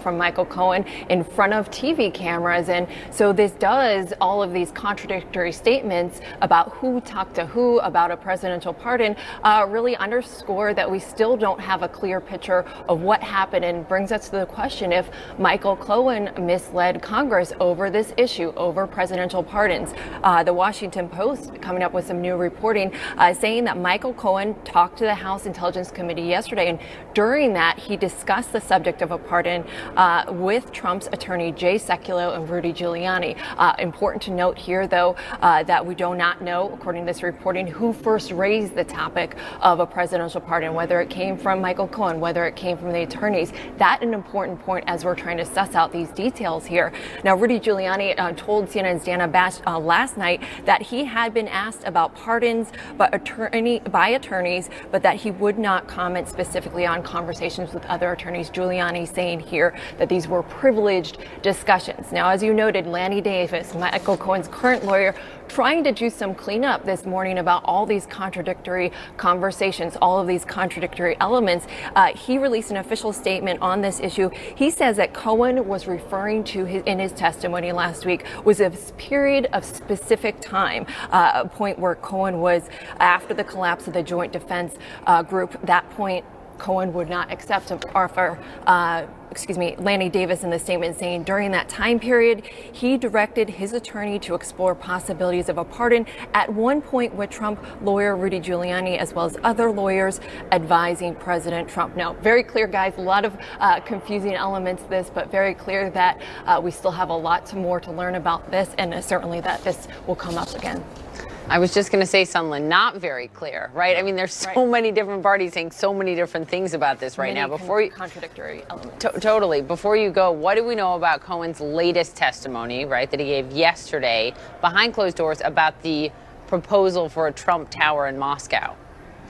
from Michael Cohen in front of TV cameras. And so this does all of these contradictory statements about who talked to who about a presidential pardon really underscore that we still don't have a clear picture of what happened, and brings us to the question if Michael Cohen misled Congress over this issue, over presidential pardons. The Washington Post coming up with some new reporting saying that Michael Cohen talked to the House Intelligence Committee yesterday, and during that he discussed the subject of a pardon with Trump's attorney Jay Sekulow and Rudy Giuliani. Important to note here, though, that we do not know, according to this reporting, who first raised the topic of a presidential pardon, whether it came from Michael Cohen, whether it came from the attorneys. That's an important point as we're trying to suss out these details here. Now, Rudy Giuliani told CNN's Dana Bash last night that he had been asked about pardons by attorneys, but that he would not comment specifically on conversations with other attorneys. Giuliani saying here that these were privileged discussions. Now, as you noted, Lanny Davis, Michael Cohen's current lawyer, trying to do some cleanup this morning about all these contradictory conversations, all of these contradictory elements. He released an official statement on this issue. He says that Cohen was referring to in his testimony last week was a period of specific time, a point where Cohen was after the collapse of the Joint Defense Group. That point, Cohen would not accept an offer. Lanny Davis in the statement saying during that time period, he directed his attorney to explore possibilities of a pardon at one point with Trump lawyer Rudy Giuliani, as well as other lawyers advising President Trump. Now, very clear, guys, a lot of confusing elements to this, but very clear that we still have a lot more to learn about this, and certainly that this will come up again. I was just going to say, Sunlen, not very clear, right? I mean, there's so many different parties saying so many different things about this right now. Before you contradictory elements. Totally. Before you go, what do we know about Cohen's latest testimony, right, that he gave yesterday behind closed doors about the proposal for a Trump Tower in Moscow?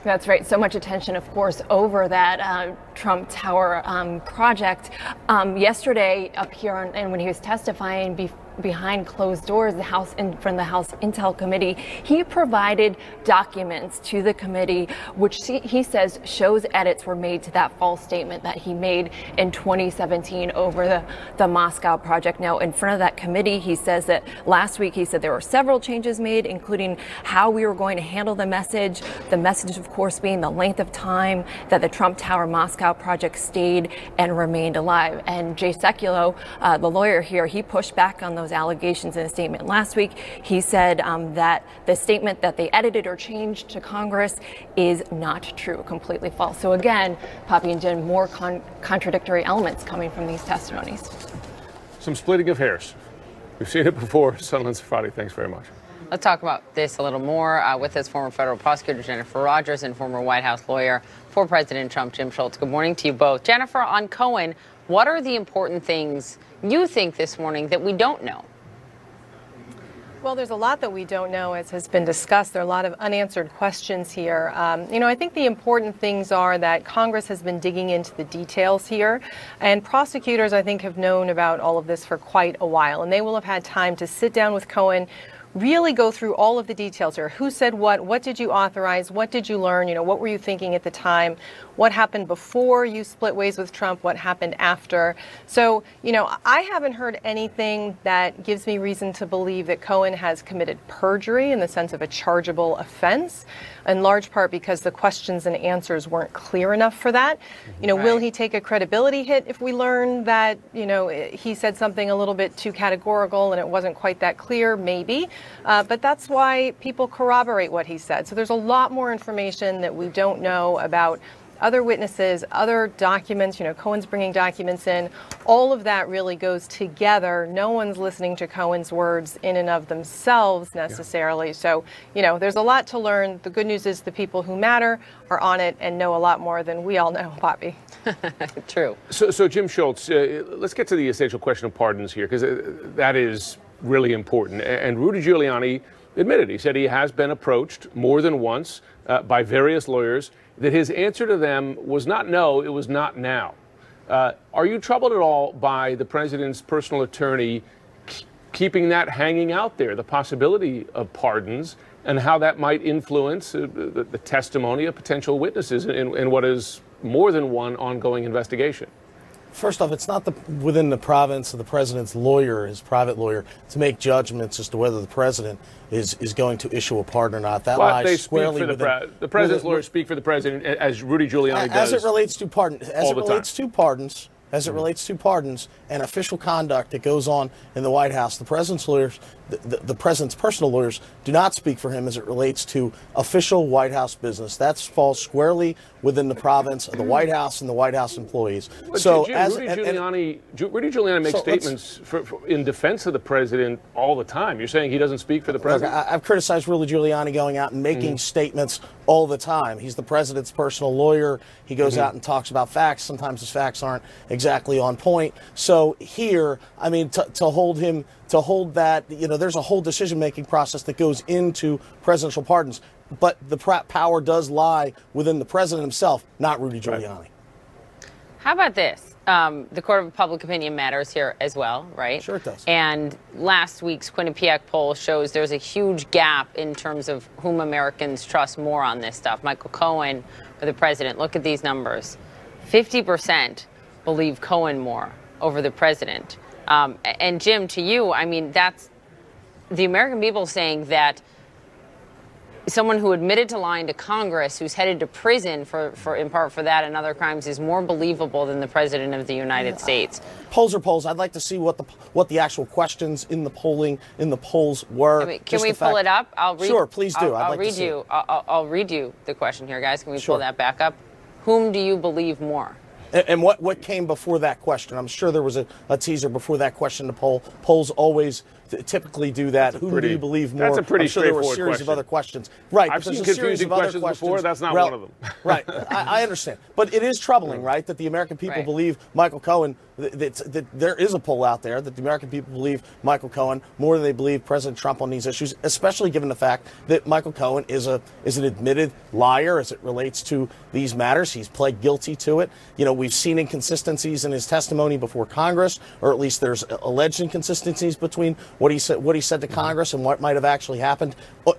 That's right. So much attention, of course, over that Trump Tower project. Yesterday, up here, and when he was testifying behind closed doors, from the House Intel Committee, he provided documents to the committee, which he says shows edits were made to that false statement that he made in 2017 over the Moscow project. Now, in front of that committee, he says that last week he said there were several changes made, including how we were going to handle the message, of course, being the length of time that the Trump Tower Moscow project stayed and remained alive. And Jay Sekulow, the lawyer here, he pushed back on those allegations in a statement last week. He said that the statement that they edited or changed to Congress is not true, completely false. So again, Poppy and Jen, more contradictory elements coming from these testimonies. Some splitting of hairs. We've seen it before. Sunlen Safadi, thanks very much. Let's talk about this a little more with us, former federal prosecutor Jennifer Rogers and former White House lawyer for President Trump, Jim Schultz. Good morning to you both. Jennifer, on Cohen, what are the important things you think this morning that we don't know? Well, there's a lot that we don't know, as has been discussed. There are a lot of unanswered questions here. I think the important things are that Congress has been digging into the details here, and prosecutors, I think, have known about all of this for quite a while, and they will have had time to sit down with Cohen, really go through all of the details here. Who said what did you authorize, what did you learn, what were you thinking at the time, what happened before you split ways with Trump, what happened after. So, I haven't heard anything that gives me reason to believe that Cohen has committed perjury in the sense of a chargeable offense, in large part because the questions and answers weren't clear enough for that. Will he take a credibility hit if we learn that, he said something a little bit too categorical and it wasn't quite that clear? Maybe. But that's why people corroborate what he said. So there's a lot more information that we don't know about other witnesses, other documents. Cohen's bringing documents in. All of that really goes together. No one's listening to Cohen's words in and of themselves necessarily. So, there's a lot to learn. The good news is the people who matter are on it and know a lot more than we all know, Poppy. True. So Jim Schultz, let's get to the essential question of pardons here, because that is really important. And Rudy Giuliani admitted, he said he has been approached more than once by various lawyers, that his answer to them was not no, it was not now. Are you troubled at all by the president's personal attorney keeping that hanging out there, the possibility of pardons, and how that might influence the testimony of potential witnesses in what is more than one ongoing investigation? First off, it's not within the province of the president's lawyer, his private lawyer, to make judgments as to whether the president is going to issue a pardon or not. That lies squarely within the president's lawyers speak for the president, as Rudy Giuliani does. As it relates to pardons, as it relates to pardons and official conduct that goes on in the White House, the president's lawyers, the president's personal lawyers, do not speak for him as it relates to official White House business. That falls squarely within the province of the White House and the White House employees. But Rudy Giuliani makes statements in defense of the president all the time. You're saying he doesn't speak for the president? Look, I've criticized Rudy Giuliani going out and making statements all the time. He's the president's personal lawyer. He goes out and talks about facts. Sometimes his facts aren't exactly on point. So here, I mean, to hold that, there's a whole decision-making process that goes into presidential pardons. But the power does lie within the president himself, not Rudy Giuliani. Right. How about this? The Court of Public Opinion matters here as well, right? Sure it does. And last week's Quinnipiac poll shows there's a huge gap in terms of whom Americans trust more on this stuff. Michael Cohen or the president. Look at these numbers. 50% believe Cohen more over the president. And Jim, to you, I mean, that's the American people saying that someone who admitted to lying to Congress, who's headed to prison in part for that and other crimes, is more believable than the president of the United States. Polls are polls. I'd like to see what the actual questions in the polls were. I mean, can we pull it up? I'll read. Sure, please do. I'll read you the question here, guys. Can we pull that back up? Whom do you believe more? And what came before that question? I'm sure there was a teaser before that question. The polls always typically do that. Who do you believe more? That's a pretty straightforward question. There were a series of other questions. Right. I've seen confusing questions before. That's not one of them. Right. I understand. But it is troubling, right, that the American people believe Michael Cohen, that there is a poll out there that the American people believe Michael Cohen more than they believe President Trump on these issues, especially given the fact that Michael Cohen is an admitted liar as it relates to these matters. He's pled guilty to it. We've seen inconsistencies in his testimony before Congress, or at least there's alleged inconsistencies between what he said to Congress and what might have actually happened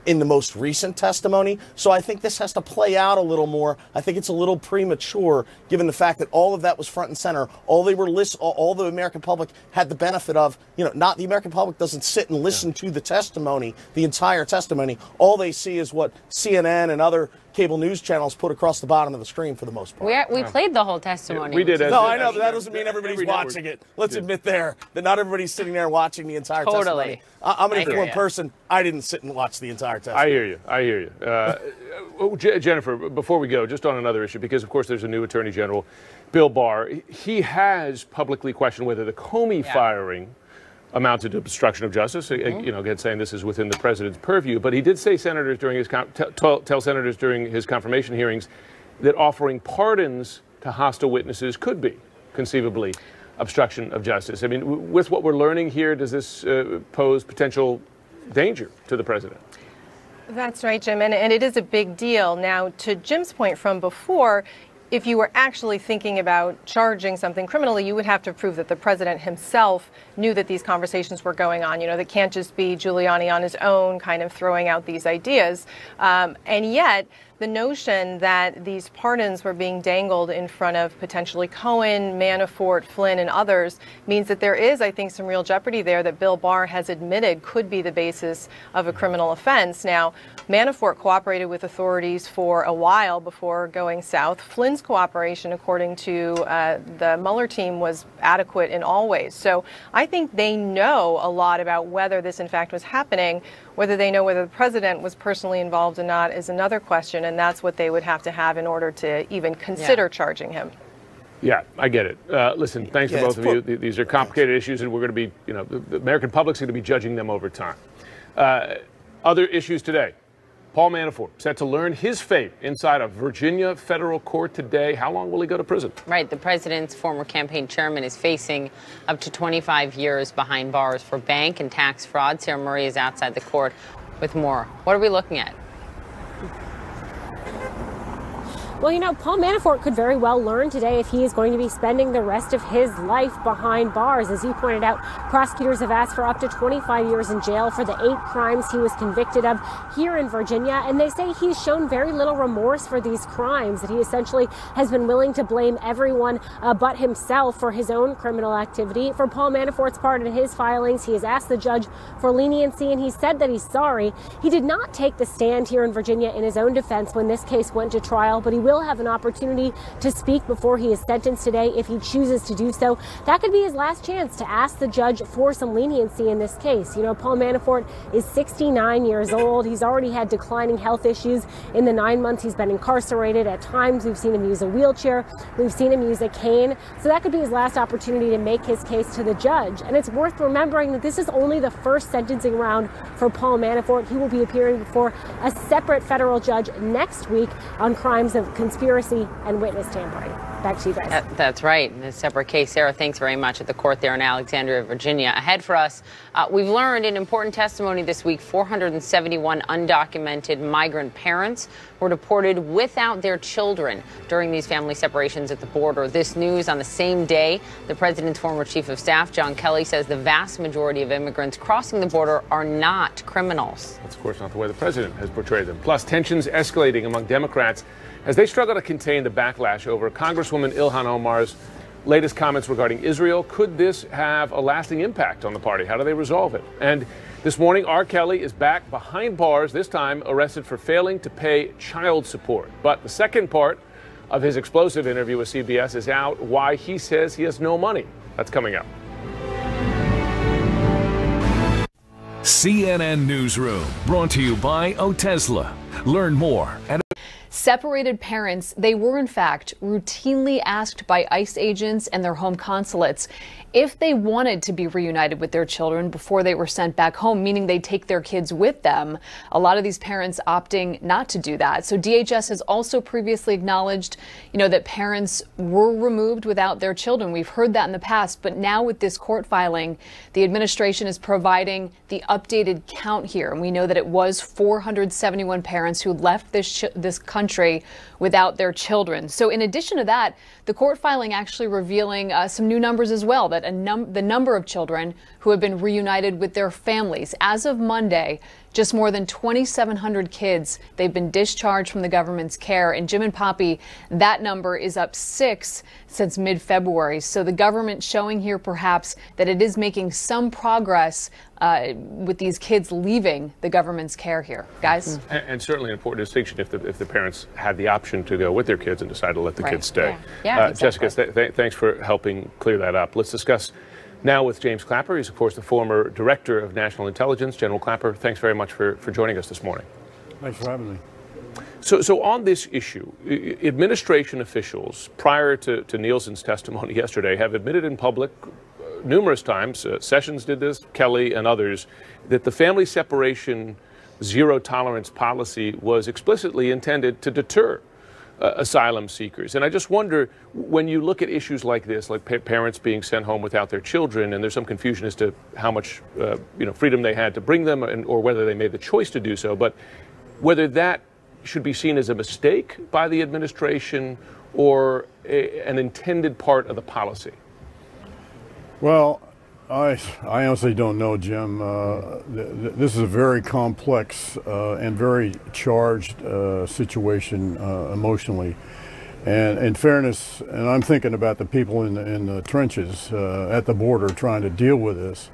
in the most recent testimony. So I think this has to play out a little more. I think it's a little premature, given the fact that all of that was front and center. All the American public had the benefit of, not the American public doesn't sit and listen to the testimony, the entire testimony. All they see is what CNN and other cable news channels put across the bottom of the screen for the most part. We played the whole testimony. We did. No, I know, but that doesn't mean everybody's watching it. Let's admit that not everybody's sitting there watching the entire testimony. I'm an informed person. I didn't sit and watch the entire testimony. I hear you. Jennifer, before we go, just on another issue, because, of course, there's a new Attorney General, Bill Barr. He has publicly questioned whether the Comey firing amounted to obstruction of justice, again saying this is within the president's purview. But he did say senators during his tell senators during his confirmation hearings that offering pardons to hostile witnesses could be conceivably obstruction of justice. I mean, with what we're learning here, does this pose potential danger to the president? That's right, Jim, and it is a big deal. Now, to Jim's point from before, if you were actually thinking about charging something criminally, you would have to prove that the president himself knew that these conversations were going on. That can't just be Giuliani on his own kind of throwing out these ideas. And yet, the notion that these pardons were being dangled in front of potentially Cohen, Manafort, Flynn, and others means that there is, I think, some real jeopardy there that Bill Barr has admitted could be the basis of a criminal offense. Now, Manafort cooperated with authorities for a while before going south. Flynn's cooperation, according to the Mueller team, was adequate in all ways. So I think they know a lot about whether this, in fact, was happening. Whether they know whether the president was personally involved or not is another question, and that's what they would have to have in order to even consider charging him. Yeah, I get it. Listen, thanks to both of you. These are complicated issues, and we're going to be, the American public's going to be judging them over time. Other issues today. Paul Manafort set to learn his fate inside a Virginia federal court today. How long will he go to prison? Right. The president's former campaign chairman is facing up to 25 years behind bars for bank and tax fraud. Sarah Murray is outside the court with more. What are we looking at? Well, you know, Paul Manafort could very well learn today if he is going to be spending the rest of his life behind bars. As you pointed out, prosecutors have asked for up to 25 years in jail for the 8 crimes he was convicted of here in Virginia. And they say he's shown very little remorse for these crimes, that he essentially has been willing to blame everyone but himself for his own criminal activity. For Paul Manafort's part in his filings, he has asked the judge for leniency, and he said that he's sorry. He did not take the stand here in Virginia in his own defense when this case went to trial, but he will have an opportunity to speak before he is sentenced today if he chooses to do so. That could be his last chance to ask the judge for some leniency in this case. You know, Paul Manafort is 69 years old. He's already had declining health issues in the 9 months he's been incarcerated. At times, we've seen him use a wheelchair. We've seen him use a cane. So that could be his last opportunity to make his case to the judge. And it's worth remembering that this is only the first sentencing round for Paul Manafort. He will be appearing before a separate federal judge next week on crimes of conspiracy and witness tampering. Back to you guys. That's right. In a separate case. Sarah, thanks very much at the court there in Alexandria, Virginia. Ahead for us, we've learned in important testimony this week, 471 undocumented migrant parents were deported without their children during these family separations at the border. This news on the same day the president's former chief of staff, John Kelly, says the vast majority of immigrants crossing the border are not criminals. That's, of course, not the way the president has portrayed them. Plus, tensions escalating among Democrats as they struggle to contain the backlash over Congresswoman Ilhan Omar's latest comments regarding Israel. Could this have a lasting impact on the party? How do they resolve it? And this morning, R. Kelly is back behind bars, this time arrested for failing to pay child support. But the second part of his explosive interview with CBS is out, why he says he has no money. That's coming up. CNN Newsroom, brought to you by Otezla. Learn more at Separated parents, they were in fact routinely asked by ICE agents and their home consulates if they wanted to be reunited with their children before they were sent back home, meaning they take their kids with them. A lot of these parents opting not to do that. So DHS has also previously acknowledged, that parents were removed without their children. We've heard that in the past, but now with this court filing, the administration is providing the updated count here. And we know that it was 471 parents who left this country without their children. So in addition to that, the court filing actually revealing some new numbers as well, that the number of children who have been reunited with their families. As of Monday, just more than 2,700 kids, they've been discharged from the government's care. And Jim and Poppy, that number is up 6 since mid-February. So the government showing here perhaps that it is making some progress with these kids leaving the government's care here. Guys? And certainly an important distinction if the parents had the option to go with their kids and decide to let the kids stay. Yeah, exactly. Jessica, thanks for helping clear that up. Let's discuss now with James Clapper. He's, of course, the former director of national intelligence. General Clapper, thanks very much for joining us this morning. Thanks for having me. So on this issue, administration officials, prior to Nielsen's testimony yesterday, have admitted in public numerous times, Sessions did this, Kelly and others, that the family separation zero tolerance policy was explicitly intended to deter asylum seekers. And I just wonder, when you look at issues like this, like parents being sent home without their children, and there's some confusion as to how much freedom they had to bring them, or whether they made the choice to do so, but whether that should be seen as a mistake by the administration or an intended part of the policy. Well, I honestly don't know, Jim. This is a very complex and very charged situation emotionally. And in fairness, and I'm thinking about the people in the trenches at the border trying to deal with this,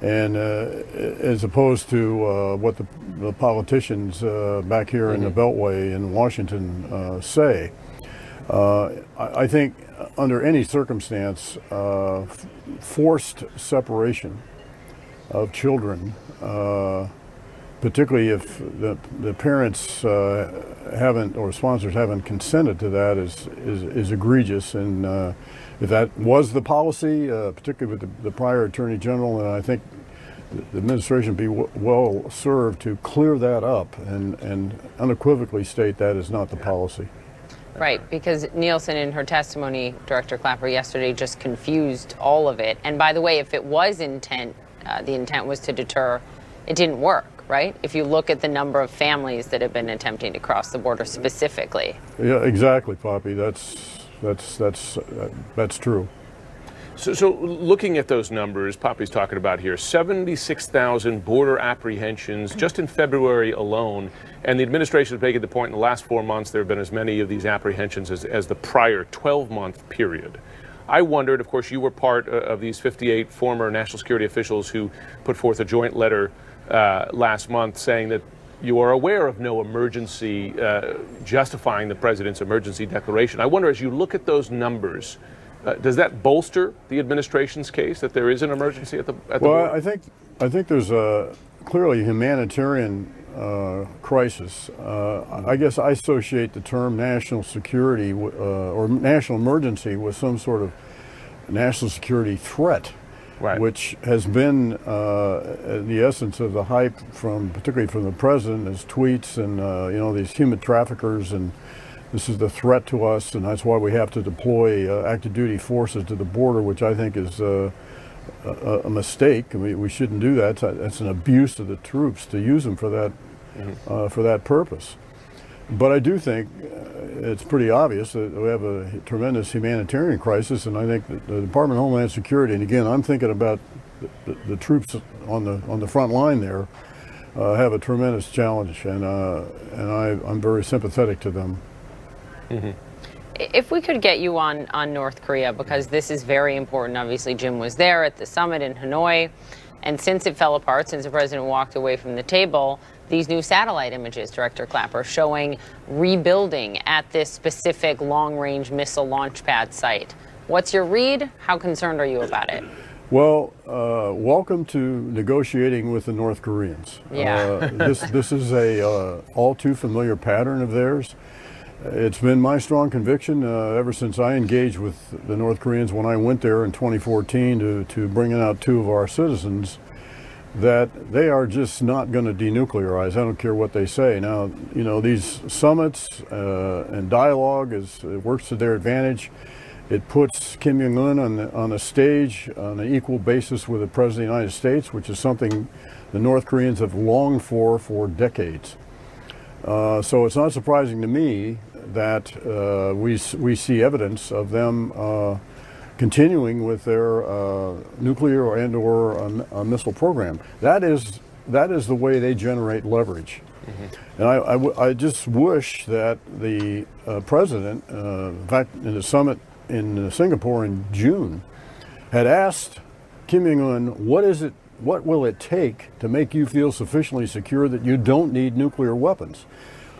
and as opposed to what the politicians back here in the Beltway in Washington say. I think under any circumstance, forced separation of children, particularly if the parents haven't, or sponsors haven't consented to that, is egregious. And if that was the policy, particularly with the prior Attorney General, and I think the administration would be well served to clear that up and unequivocally state that is not the policy. Right, because Nielsen in her testimony, Director Clapper, yesterday just confused all of it. And by the way, if it was the intent was to deter, it didn't work. right? If you look at the number of families that have been attempting to cross the border specifically. Yeah, exactly, Poppy. That's true. So looking at those numbers Poppy's talking about here, 76,000 border apprehensions just in February alone. And the administration is making the point in the last 4 months there have been as many of these apprehensions as the prior 12-month period. I wondered, of course, you were part of these 58 former national security officials who put forth a joint letter last month saying that you are aware of no emergency justifying the president's emergency declaration. I wonder, as you look at those numbers, does that bolster the administration's case that there is an emergency at the well, border? I think there's clearly a humanitarian crisis. I guess I associate the term national security or national emergency with some sort of national security threat, right, which has been the essence of the hype particularly from the president, his tweets and these human traffickers, and this is the threat to us, and that's why we have to deploy active duty forces to the border, which I think is a mistake. I mean, we shouldn't do that. It's an abuse of the troops to use them for that purpose. But I do think it's pretty obvious that we have a tremendous humanitarian crisis, and I think that the Department of Homeland Security, and again, I'm thinking about the troops on the front line there, have a tremendous challenge, and I'm very sympathetic to them. Mm-hmm. If we could get you on North Korea, because this is very important. Obviously, Jim was there at the summit in Hanoi, and since it fell apart, since the president walked away from the table, these new satellite images, Director Clapper, showing rebuilding at this specific long-range missile launch pad site. What's your read? How concerned are you about it? Well, welcome to negotiating with the North Koreans. Yeah. This is a all too familiar pattern of theirs. It's been my strong conviction ever since I engaged with the North Koreans when I went there in 2014 to bring out 2 of our citizens, that they are just not going to denuclearize. I don't care what they say. Now, these summits and dialogue it works to their advantage. It puts Kim Jong-un on a stage on an equal basis with the President of the United States, which is something the North Koreans have longed for decades. So it's not surprising to me that we see evidence of them continuing with their nuclear or missile program. That is the way they generate leverage. Mm-hmm. And I just wish that the president, in fact, in the summit in Singapore in June, had asked Kim Jong-un, what will it take to make you feel sufficiently secure that you don't need nuclear weapons?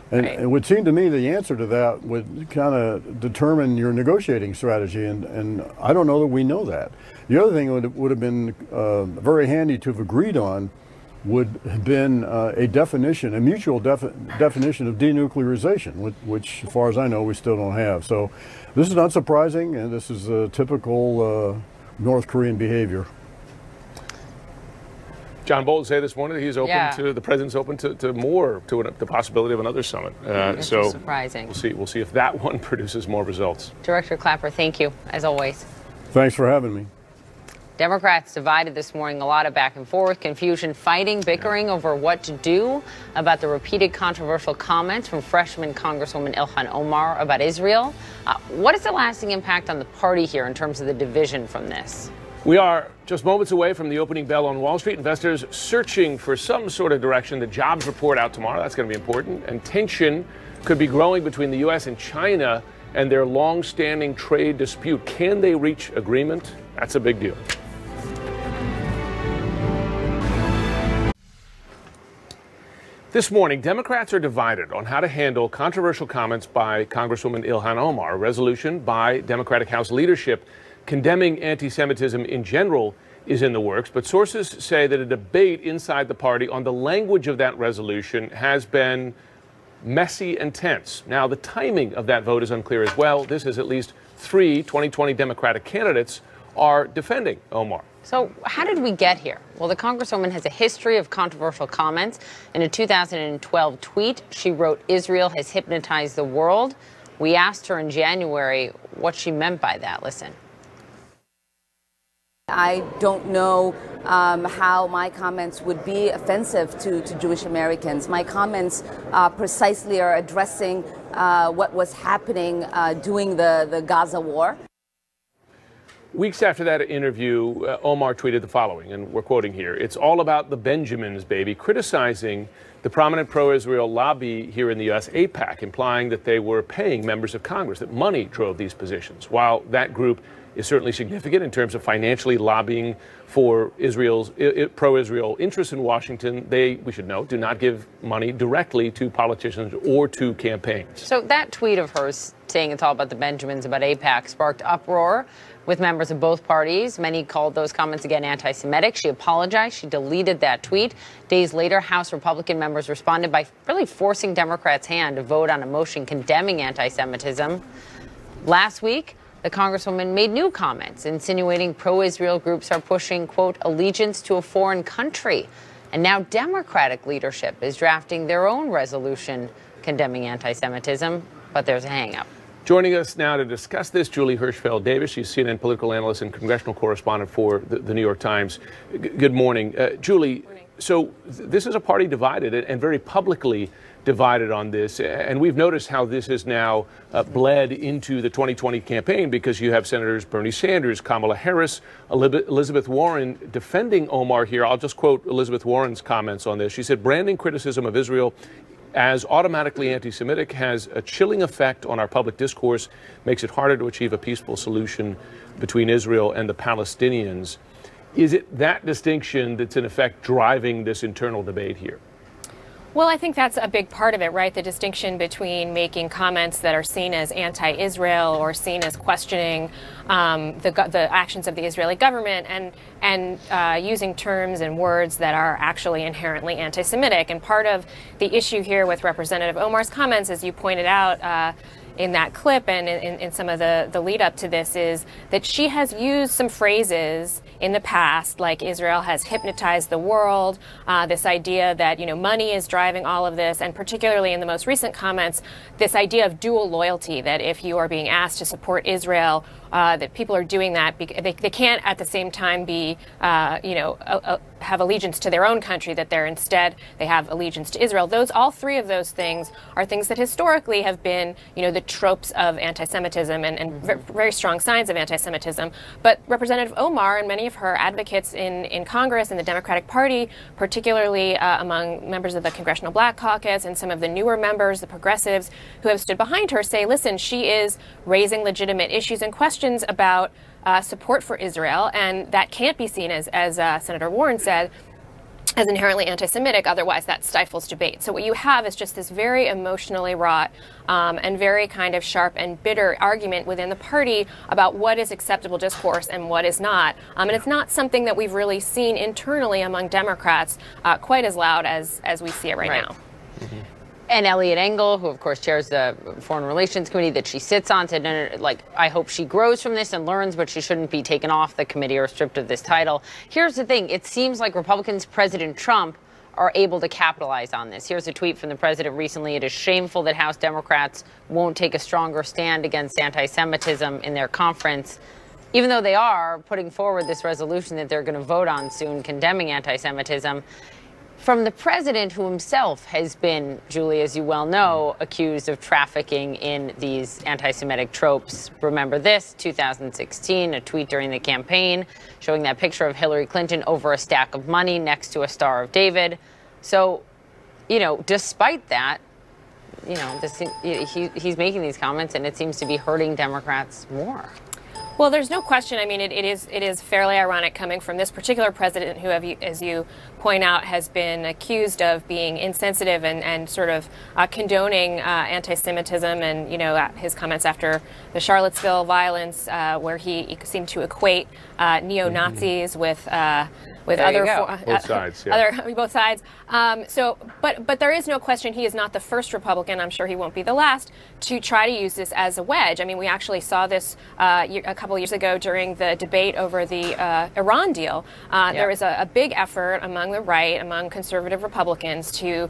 And right. It would seem to me the answer to that would kind of determine your negotiating strategy, and I don't know that we know that. The other thing would have been very handy to have agreed on would have been a mutual definition of denuclearization, which, as far as I know, we still don't have. So this is not surprising, and this is typical North Korean behavior. John Bolton said this morning that he's open to the president's open to the possibility of another summit. So surprising. We'll see if that one produces more results. Director Clapper, thank you as always. Thanks for having me. Democrats divided this morning, a lot of back and forth, confusion, fighting, bickering over what to do about the repeated controversial comments from freshman Congresswoman Ilhan Omar about Israel. What is the lasting impact on the party here in terms of the division from this? We are just moments away from the opening bell on Wall Street. Investors searching for some sort of direction. The jobs report out tomorrow. That's going to be important. And tension could be growing between the U.S. and China and their long-standing trade dispute. Can they reach agreement? That's a big deal. This morning, Democrats are divided on how to handle controversial comments by Congresswoman Ilhan Omar. A resolution by Democratic House leadership condemning anti-Semitism in general is in the works, but sources say that a debate inside the party on the language of that resolution has been messy and tense. Now, the timing of that vote is unclear as well. This is at least 3 2020 Democratic candidates are defending Omar. So how did we get here? Well, the Congresswoman has a history of controversial comments. In a 2012 tweet, she wrote, "Israel has hypnotized the world." We asked her in January what she meant by that. Listen. I don't know how my comments would be offensive to Jewish Americans. My comments precisely are addressing what was happening during the Gaza war. Weeks after that interview, Omar tweeted the following, and we're quoting here: "It's all about the Benjamins, baby," criticizing the prominent pro-Israel lobby here in the U.S., AIPAC, implying that they were paying members of Congress, that money drove these positions. While that group is certainly significant in terms of financially lobbying for Israel's pro-Israel interests in Washington, they, we should note, do not give money directly to politicians or to campaigns. So that tweet of hers saying it's all about the Benjamins, about AIPAC, sparked uproar with members of both parties. Many called those comments, again, anti-Semitic. She apologized. She deleted that tweet. Days later, House Republican members responded by really forcing Democrats' hand to vote on a motion condemning anti-Semitism. Last week, the Congresswoman made new comments, insinuating pro-Israel groups are pushing, quote, allegiance to a foreign country. And now Democratic leadership is drafting their own resolution condemning anti-Semitism, but there's a hang-up. Joining us now to discuss this, Julie Hirschfeld Davis. She's CNN political analyst and congressional correspondent for the New York Times. Good morning. Julie, so this is a party divided and very publicly divided on this. And we've noticed how this has now bled into the 2020 campaign, because you have Senators Bernie Sanders, Kamala Harris, Elizabeth Warren defending Omar here. I'll just quote Elizabeth Warren's comments on this. She said, "Branding criticism of Israel as automatically anti-Semitic has a chilling effect on our public discourse, makes it harder to achieve a peaceful solution between Israel and the Palestinians." Is it that distinction that's in effect driving this internal debate here? Well, I think that's a big part of it, right? The distinction between making comments that are seen as anti-Israel or seen as questioning the actions of the Israeli government and using terms and words that are actually inherently anti-Semitic. And part of the issue here with Representative Omar's comments, as you pointed out, in that clip and in some of the lead up to this, is that she has used some phrases in the past, like Israel has hypnotized the world, this idea that, money is driving all of this, and particularly in the most recent comments, this idea of dual loyalty, that if you are being asked to support Israel, that people are doing that. They can't at the same time be, have allegiance to their own country, that they have allegiance to Israel. All three of those things are things that historically have been, the tropes of anti-Semitism and very strong signs of anti-Semitism. But Representative Omar and many of her advocates in Congress and the Democratic Party, particularly among members of the Congressional Black Caucus and some of the newer members, the progressives who have stood behind her, say, listen, she is raising legitimate issues and questions about support for Israel, and that can't be seen, as Senator Warren said, as inherently anti-Semitic. Otherwise, that stifles debate. So what you have is just this very emotionally wrought and very kind of sharp and bitter argument within the party about what is acceptable discourse and what is not. And it's not something that we've really seen internally among Democrats quite as loud as we see it right now. Mm-hmm. And Eliot Engel, who of course chairs the Foreign Relations Committee that she sits on, said, I hope she grows from this and learns, but she shouldn't be taken off the committee or stripped of this title. Here's the thing. It seems like Republicans, President Trump, are able to capitalize on this. Here's a tweet from the president recently. "It is shameful that House Democrats won't take a stronger stand against anti-Semitism in their conference," even though they are putting forward this resolution that they're going to vote on soon condemning anti-Semitism. From the president, who himself has been, Julie, as you well know, accused of trafficking in these anti-Semitic tropes. Remember this, 2016, a tweet during the campaign showing that picture of Hillary Clinton over a stack of money next to a Star of David. So, despite that, he's making these comments, and it seems to be hurting Democrats more. Well, there's no question. I mean, it is fairly ironic coming from this particular president who, as you point out, has been accused of being insensitive and sort of condoning anti-Semitism, and his comments after the Charlottesville violence, where he seemed to equate neo-Nazis with other both sides. Both sides. But there is no question he is not the first Republican. I'm sure he won't be the last to try to use this as a wedge. I mean, we actually saw this a couple of years ago during the debate over the Iran deal. There was a big effort among the right, among conservative Republicans, to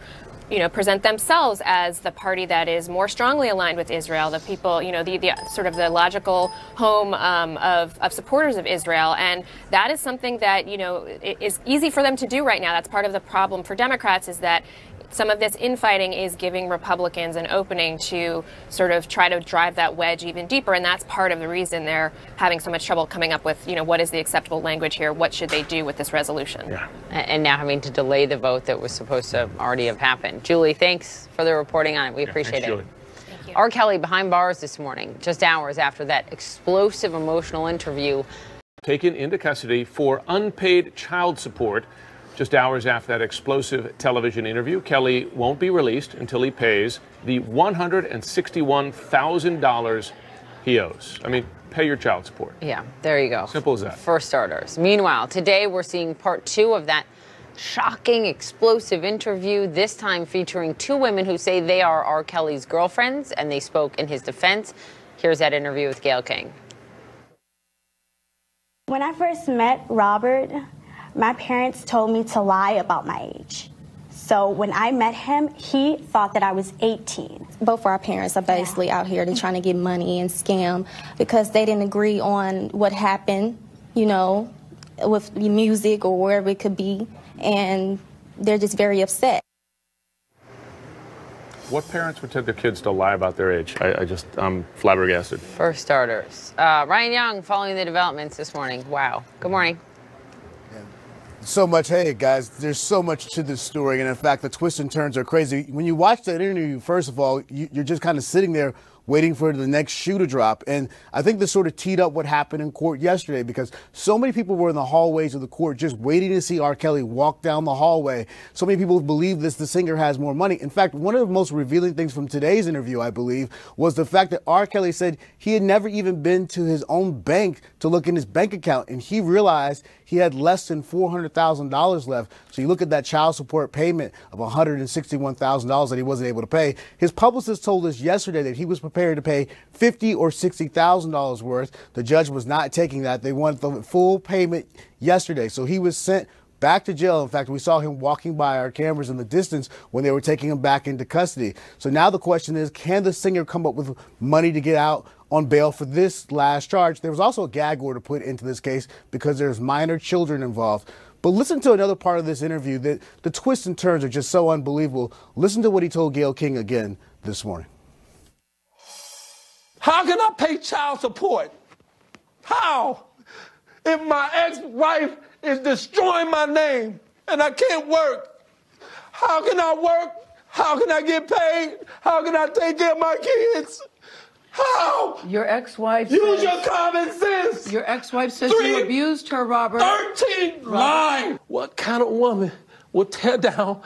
present themselves as the party that is more strongly aligned with Israel, the people, the sort of the logical home of supporters of Israel. And that is something that, is easy for them to do right now. That's part of the problem for Democrats, is that some of this infighting is giving Republicans an opening to sort of try to drive that wedge even deeper. And that's part of the reason they're having so much trouble coming up with, what is the acceptable language here? What should they do with this resolution? Yeah. And now having to delay the vote that was supposed to already have happened. Julie, thanks for the reporting on it. We appreciate it. Julie. Thank you. R. Kelly behind bars this morning, just hours after that explosive emotional interview. Taken into custody for unpaid child support. Just hours after that explosive television interview, Kelly won't be released until he pays the $161,000 he owes. I mean, pay your child support. Yeah, there you go. Simple as that. For starters. Meanwhile, today we're seeing part 2 of that shocking, explosive interview, this time featuring 2 women who say they are R. Kelly's girlfriends, and they spoke in his defense. Here's that interview with Gayle King. When I first met Robert, my parents told me to lie about my age. So when I met him, he thought that I was 18. Both of our parents are basically out here. They're trying to get money and scam because they didn't agree on what happened, with music or wherever it could be. And they're just very upset. What parents would tell their kids to lie about their age? I'm flabbergasted. For starters. Ryan Young following the developments this morning. Wow. Good morning. So much. Hey, guys, there's so much to this story. And in fact, the twists and turns are crazy. When you watch that interview, first of all, you're just kind of sitting there waiting for the next shoe to drop. And I think this sort of teed up what happened in court yesterday, because so many people were in the hallways of the court just waiting to see R. Kelly walk down the hallway. So many people believe the singer has more money. In fact, one of the most revealing things from today's interview, I believe, was the fact that R. Kelly said he had never even been to his own bank to look in his bank account, and he realized he had less than $400,000 left. So you look at that child support payment of $161,000 that he wasn't able to pay. His publicist told us yesterday that he was prepared to pay $50,000 or $60,000 worth. The judge was not taking that. They wanted the full payment yesterday. So he was sent back to jail. In fact, we saw him walking by our cameras in the distance when they were taking him back into custody. So now the question is, can the singer come up with money to get out on bail for this last charge? There was also a gag order put into this case because there's minor children involved. But listen to another part of this interview that the twists and turns are just so unbelievable. Listen to what he told Gayle King again this morning. How can I pay child support? How? If my ex-wife is destroying my name and I can't work, how can I work? How can I get paid? How can I take care of my kids? How? Your ex-wife Use your common sense. Your ex-wife says you abused her, Robert. 13 lies. What kind of woman would tear down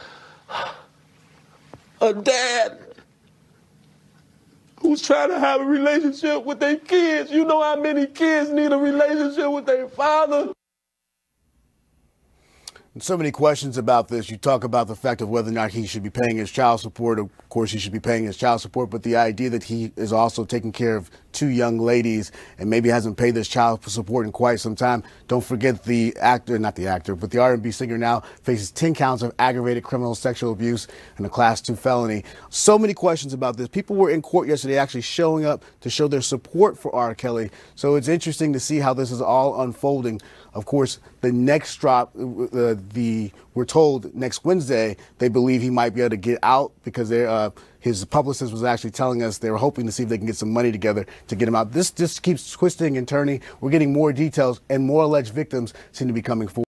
a dad who's trying to have a relationship with their kids? You know how many kids need a relationship with their father? And so many questions about this. You talk about the fact of whether or not he should be paying his child support. Of course, he should be paying his child support, but the idea that he is also taking care of 2 young ladies and maybe hasn't paid this child support in quite some time. Don't forget the actor, not the actor, but the R&B singer now faces 10 counts of aggravated criminal sexual abuse and a Class 2 felony. So many questions about this. People were in court yesterday actually showing up to show their support for R. Kelly. So it's interesting to see how this is all unfolding. Of course, the next drop, we're told next Wednesday, they believe he might be able to get out because his publicist was actually telling us they were hoping to see if they can get some money together to get him out. This just keeps twisting and turning. We're getting more details, and more alleged victims seem to be coming forward.